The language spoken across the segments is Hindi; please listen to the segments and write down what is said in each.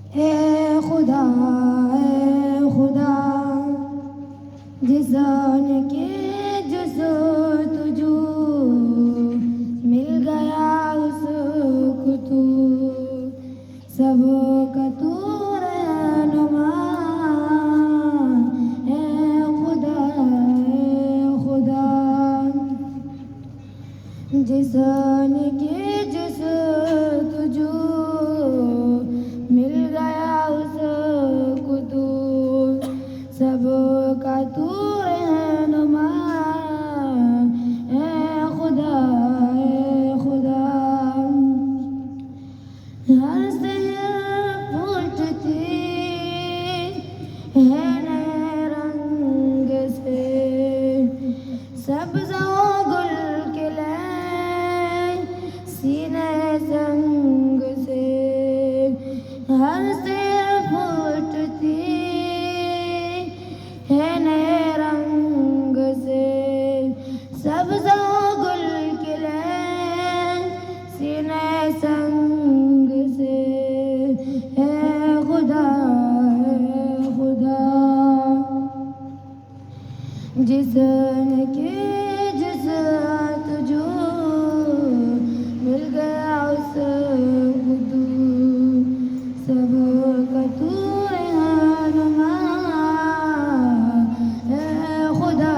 ए खुदा जिसान के जुज़ो तुझू मिल गया उसको तू सब का तू रहनुमा ए खुदा जिसान के जुज़ो तुझू मिल गया उसको तू सब का तू रहनुमा ए खुदा हर शहर फूटती है नए रंग से सब्ज़ गुल खिले सीने संग से हर शहर फूटती है नए रंग से सब्ज़ गुल खिले सीने संग से है खुदा जिसन के जज़्बात जो मिल गया उसको तू सब का तू रहनुमा ए खुदा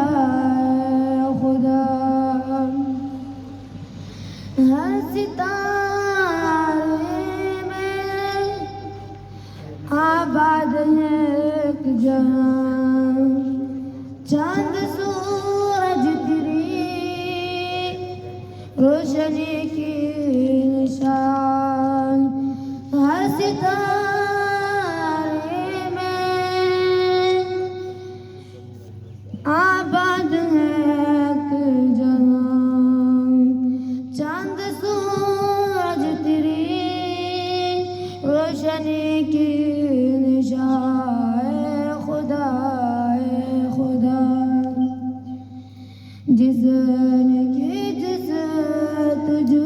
हर सितारे में आबाद है एक जहां चांद सूरज तेरी रोशनी की निशान हर सितारे में आबाद है एक जहां चांद सूरज तेरी रोशनी की निशान खुदा जिसन के जज़्बात तुझू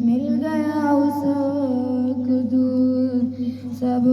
मिल गया उसको तू सब